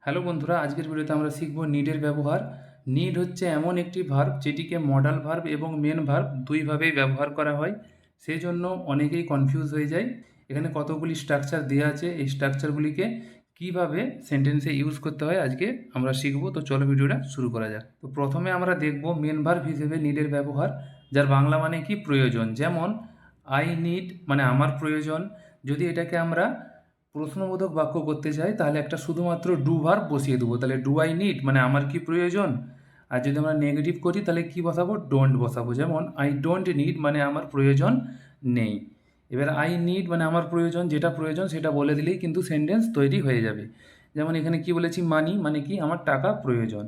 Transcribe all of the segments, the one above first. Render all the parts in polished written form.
Hello বন্ধুরা, আজকের ভিডিওতে আমরা শিখব নিডের ব্যবহার। নিড হচ্ছে এমন একটি ভার্ব যেটিকে মডাল ভার্ব এবং মেন ভার্ব দুইভাবেই ব্যবহার করা হয়। সেই জন্য অনেকেই কনফিউজ হয়ে যায়। এখানে কতগুলি স্ট্রাকচার দেওয়া আছে, এই স্ট্রাকচারগুলিকে কিভাবে সেন্টেন্সে ইউজ করতে হয় আজকে আমরা শিখব। তো চলো ভিডিওটা শুরু করা যাক। তো প্রথমে আমরা দেখব মেন ভার্ব হিসেবে নিডের ব্যবহার, যার বাংলা মানে কি প্রয়োজন। যেমন আই নিড মানে আমার প্রয়োজন। যদি এটাকে আমরা প্রশ্নবোধক বাক্য করতে চাই তাহলে একটা শুধুমাত্র ডু ভার্ব বসিয়ে দেবো, তাহলে ডু আই নিড মানে আমার কি প্রয়োজন। আর যদি আমরা নেগেটিভ করি তাহলে কি বসাবো, ডোন্ট বসাবো। যেমন আই ডোন্ট নিড মানে আমার প্রয়োজন নেই। এবার আই নিড মানে আমার প্রয়োজন, যেটা প্রয়োজন সেটা বলে দিলেই কিন্তু সেন্টেন্স তৈরি হয়ে যাবে। যেমন এখানে কি বলেছি, মানি মানে কি আমার টাকা প্রয়োজন।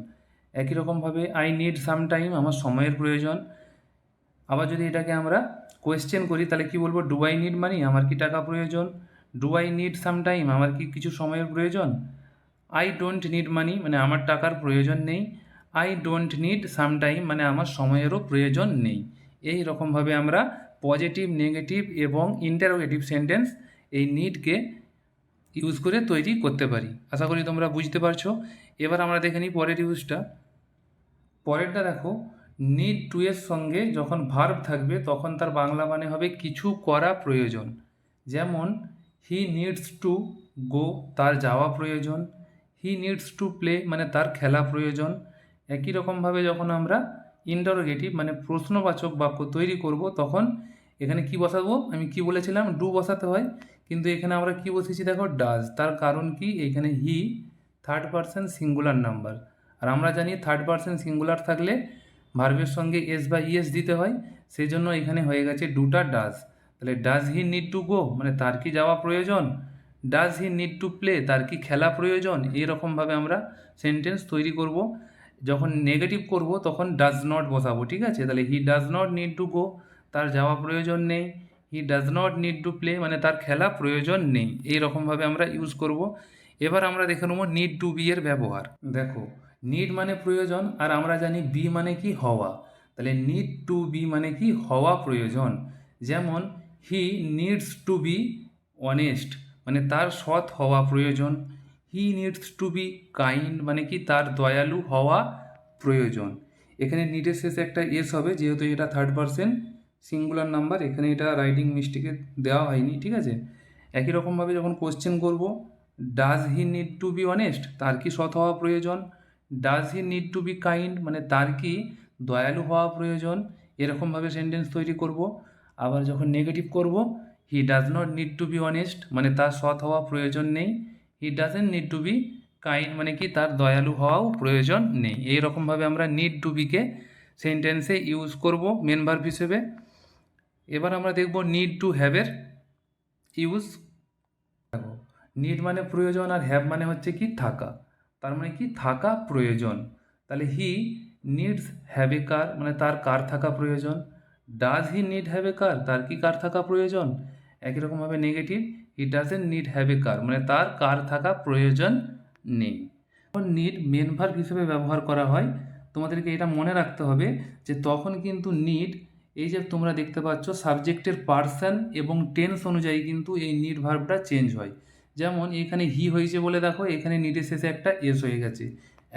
একই রকমভাবে আই নিড সাম টাইম আমার সময়ের প্রয়োজন। আবার যদি এটাকে আমরা কোয়েশ্চেন করি তাহলে কি বলবো, ডু আই নিড মানি আমার কি টাকা প্রয়োজন। Do I need some time আমার কি কিছু সময়ের প্রয়োজন। আই ডোন্ট নিড মানি মানে আমার টাকার প্রয়োজন নেই। I don't need some time মানে আমার সময়েরও প্রয়োজন নেই। এই রকমভাবে আমরা পজিটিভ, নেগেটিভ এবং ইন্টারোগেটিভ সেন্টেন্স এই নিডকে ইউজ করে তৈরি করতে পারি। আশা করি তোমরা বুঝতে পারছো। এবার আমরা দেখে নিই পরের ইউজটা। পরেরটা দেখো, নিড টু এর সঙ্গে যখন ভার্ব থাকবে তখন তার বাংলা মানে হবে কিছু করা প্রয়োজন। যেমন হি নিডস টু গো তার যাওয়া প্রয়োজন। হি নিডস টু প্লে মানে তার খেলা প্রয়োজন। একই রকমভাবে যখন আমরা ইন্টারোগেটিভ মানে প্রশ্নবাচক বাক্য তৈরি করব তখন এখানে কি বসাবো, আমি কি বলেছিলাম ডু বসাতে হয়, কিন্তু এখানে আমরা কি বসেছি দেখো ডাজ। তার কারণ কি, এখানে he third person singular number, আর আমরা জানি থার্ড পারসন সিঙ্গুলার থাকলে ভার্বের সঙ্গে এস বা ইএস দিতে হয়। সেই জন্য এখানে হয়ে গেছে ডুটা ডাজ। তাহলে does he need to go মানে তার কি যাওয়া প্রয়োজন। Does he need to play তার কি খেলা প্রয়োজন। এরকমভাবে আমরা সেন্টেন্স তৈরি করব। যখন নেগেটিভ করব তখন ডাজ নট বসাবো, ঠিক আছে। তাহলে he does not need to go তার যাওয়া প্রয়োজন নেই। He does not need to play মানে তার খেলা প্রয়োজন নেই। এইরকমভাবে আমরা ইউজ করব। এবার আমরা দেখে নেব নিড টু বি এর ব্যবহার। দেখো, নিড মানে প্রয়োজন, আর আমরা জানি বি মানে কি হওয়া। তাহলে নিড টু বি মানে কি হওয়া প্রয়োজন। যেমন হি নিডস টু বি অনেস্ট মানে তার সৎ হওয়া প্রয়োজন। হি নিডস টু বি কাইন্ড মানে কি তার দয়ালু হওয়া প্রয়োজন। এখানে নিডের শেষে একটা এস হবে, যেহেতু এটা থার্ড পারসন সিঙ্গুলার নাম্বার, এখানে এটা রাইটিং মিস্টেকে দেওয়া হয়নি, ঠিক আছে। একই রকমভাবে যখন কোশ্চেন করব, does he need to be honest তার কি সৎ হওয়া প্রয়োজন। Does he need to be kind মানে তার কি দয়ালু হওয়া প্রয়োজন। এরকমভাবে সেন্টেন্স তৈরি করব। আবার যখন নেগেটিভ করব, he does not need to be honest মানে তার সৎ হওয়া প্রয়োজন নেই। হি doesn't need to be kind মানে কি তার দয়ালু হওয়াও প্রয়োজন নেই। এই রকমভাবে আমরা নিড টু বিকে সেন্টেন্সে ইউজ করব মেন ভার্ব হিসেবে। এবার আমরা দেখব নিড টু হ্যাভের ইউজ। দেখো, নিড মানে প্রয়োজন আর হ্যাভ মানে হচ্ছে কি থাকা। তার মানে কি থাকা প্রয়োজন। তাহলে হি নিডস হ্যাভ এ কার মানে তার কার থাকা প্রয়োজন। Does he need have a car তার কি কার থাকা প্রয়োজন। একই রকমভাবে negative, he doesn't need have a car মানে তার কার থাকা প্রয়োজন নেই। যখন নিড মেন ভার্ব হিসেবে ব্যবহার করা হয় তোমাদেরকে এটা মনে রাখতে হবে যে তখন কিন্তু নিড, এই যে তোমরা দেখতে পাচ্ছ সাবজেক্টের পার্সন এবং টেন্স অনুযায়ী কিন্তু এই নিড ভার্বটা চেঞ্জ হয়। যেমন এখানে হি হয়েছে বলে দেখো এখানে নিডের শেষে একটা এস হয়ে গেছে।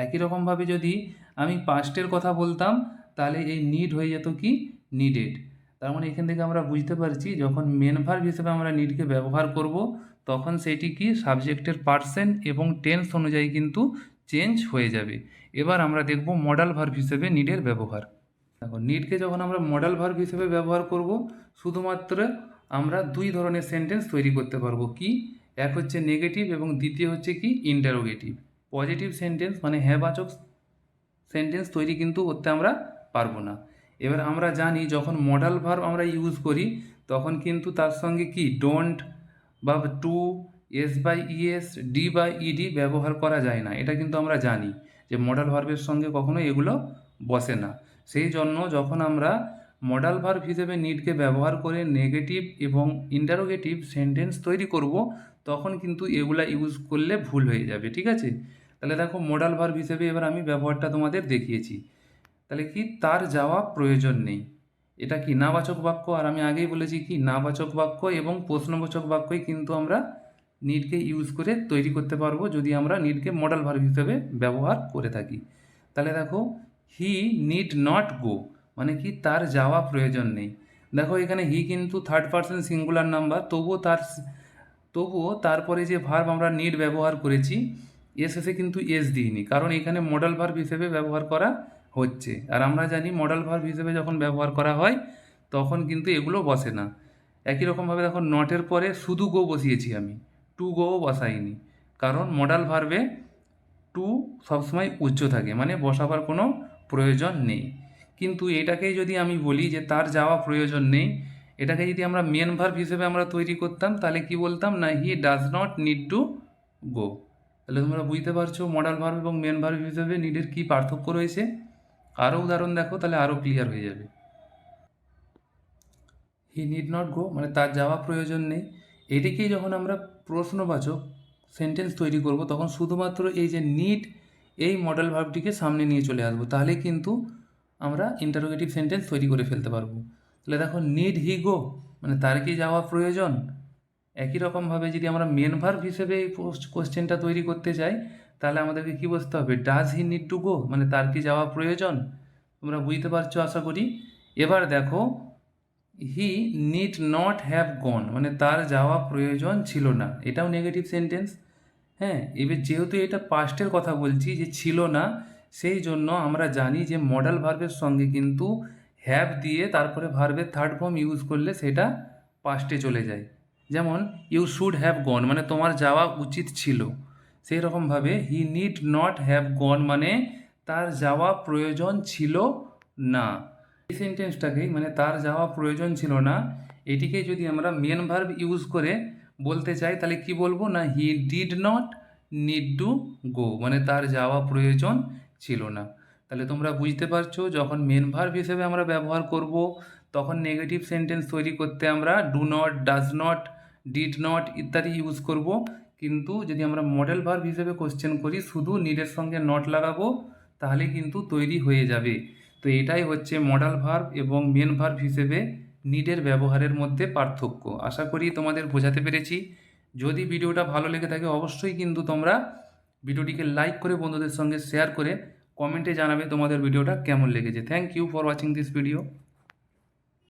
একই রকমভাবে যদি আমি পাস্টের কথা বলতাম তাহলে এই নিড হয়ে যেত কি নিডেড। তার মানে এখান থেকে আমরা বুঝতে পারছি যখন মেন ভার্ব হিসেবে আমরা নিডকে ব্যবহার করব তখন সেটি কি সাবজেক্টের পার্সন এবং টেন্স অনুযায়ী কিন্তু চেঞ্জ হয়ে যাবে। এবার আমরা দেখব মডাল ভার্ব হিসেবে নিডের ব্যবহার। দেখো, নিডকে যখন আমরা মডাল ভার্ব হিসেবে ব্যবহার করব শুধুমাত্র আমরা দুই ধরনের সেন্টেন্স তৈরি করতে পারবো। কি, এক হচ্ছে নেগেটিভ এবং দ্বিতীয় হচ্ছে কি ইন্টারোগেটিভ। পজিটিভ সেন্টেন্স মানে হ্যাঁবাচক সেন্টেন্স তৈরি কিন্তু করতে আমরা পারবো না। এবার আমরা জানি যখন মডাল ভার্ব আমরা ইউজ করি তখন কিন্তু তার সঙ্গে কি ডোন্ট বা to, S by ES, D by ED ব্যবহার করা যায় না। এটা কিন্তু আমরা জানি যে মডাল ভার্বের সঙ্গে কখনো এগুলো বসে না। সেই জন্য যখন আমরা মডাল ভার্ব হিসেবে নিডকে ব্যবহার করে নেগেটিভ এবং ইন্টারোগেটিভ সেন্টেন্স তৈরি করব তখন কিন্তু এগুলা ইউজ করলে ভুল হয়ে যাবে, ঠিক আছে। তাহলে দেখো, মডাল ভার্ব হিসেবে এবার আমি ব্যবহারটা তোমাদের দেখিয়েছি। তাহলে কি, তার যাওয়া প্রয়োজন নেই। এটা কি নাবাচক বাক্য, আর আমি আগেই বলেছি কি নাবাচক বাক্য এবং প্রশ্নবাচক বাক্যই কিন্তু আমরা নিডকে ইউজ করে তৈরি করতে পারবো যদি আমরা নিডকে মডেল ভার্ব হিসেবে ব্যবহার করে থাকি। তাহলে দেখো হি নিড নট গো মানে কি তার যাওয়া প্রয়োজন নেই। দেখো এখানে হি কিন্তু থার্ড পারসন সিঙ্গুলার নাম্বার, তবুও তারপরে যে ভার্ব আমরা নিড ব্যবহার করেছি এস এসে কিন্তু এস দিইনি, কারণ এখানে মডেল ভার্ব হিসেবে ব্যবহার করা হচ্ছে। আর আমরা জানি মডেল ভার্ব হিসেবে যখন ব্যবহার করা হয় তখন কিন্তু এগুলো বসে না। একই রকমভাবে দেখো নটের পরে শুধু গো বসিয়েছি আমি, টু গোও বসাইনি, কারণ মডেল ভার্বে টু সবসময় উচ্চ থাকে মানে বসাবার কোনো প্রয়োজন নেই। কিন্তু এটাকেই যদি আমি বলি যে তার যাওয়া প্রয়োজন নেই, এটাকে যদি আমরা মেন ভার্ব হিসেবে আমরা তৈরি করতাম তাহলে কি বলতাম না he does not need to go. তাহলে তোমরা বুঝতে পারছো মডেল ভার্ব এবং মেন ভার্ব হিসেবে নিডের কী পার্থক্য রয়েছে। আরও উদাহরণ দেখো তাহলে আরও ক্লিয়ার হয়ে যাবে। হি নিড নট গো মানে তার যাওয়া প্রয়োজন নেই। এটিকেই যখন আমরা প্রশ্নবাচক সেন্টেন্স তৈরি করব তখন শুধুমাত্র এই যে নিড এই মডেল ভার্বটিকে সামনে নিয়ে চলে আসবো, তাহলে কিন্তু আমরা ইন্টারোগেটিভ সেন্টেন্স তৈরি করে ফেলতে পারবো। তাহলে দেখো নিড হি গো মানে তার কি যাওয়া প্রয়োজন। একই রকমভাবে যদি আমরা মেন ভার্ব হিসেবে এই কোশ্চেনটা তৈরি করতে চাই তাহলে আমাদেরকে কী বসতে হবে, does he need to go মানে তার কি যাওয়া প্রয়োজন। তোমরা বুঝতে পারছো আশা করি। এবার দেখো he need not have gone মানে তার যাওয়া প্রয়োজন ছিল না, এটাও নেগেটিভ সেন্টেন্স। হ্যাঁ, এবার যেহেতু এটা পাস্টের কথা বলছি যে ছিল না, সেই জন্য আমরা জানি যে মডেল ভার্বের সঙ্গে কিন্তু হ্যাভ দিয়ে তারপরে ভার্বের থার্ড ফর্ম ইউজ করলে সেটা পাস্টে চলে যায়। যেমন ইউ শুড হ্যাভ গন মানে তোমার যাওয়া উচিত ছিল, সেই রকমভাবে he need not have gone মানে তার যাওয়া প্রয়োজন ছিল না। এই সেন্টেন্সটাকেই মানে তার যাওয়া প্রয়োজন ছিল না এটিকে যদি আমরা মেন ভার্ব ইউজ করে বলতে চাই তাহলে কি বলবো না he did not need to go মানে তার যাওয়া প্রয়োজন ছিল না। তাহলে তোমরা বুঝতে পারছো যখন মেন ভার্ব হিসেবে আমরা ব্যবহার করব তখন নেগেটিভ সেন্টেন্স তৈরি করতে আমরা do not, does not, did not ইত্যাদি ইউজ করব। কিন্তু যদি আমরা মডেল ভার্ব হিসেবে কোশ্চেন করি শুধু নিডের সঙ্গে নট লাগাবো তাহলে কিন্তু তৈরি হয়ে যাবে। তো এটাই হচ্ছে মডেল ভার্ব এবং মেন ভার্ব হিসেবে নিডের ব্যবহারের মধ্যে পার্থক্য। আশা করি তোমাদের বোঝাতে পেরেছি। যদি ভিডিওটা ভালো লেগে থাকে অবশ্যই কিন্তু তোমরা ভিডিওটিকে লাইক করে বন্ধুদের সঙ্গে শেয়ার করে কমেন্টে জানাবে তোমাদের ভিডিওটা কেমন লেগেছে। Thank you for watching this video.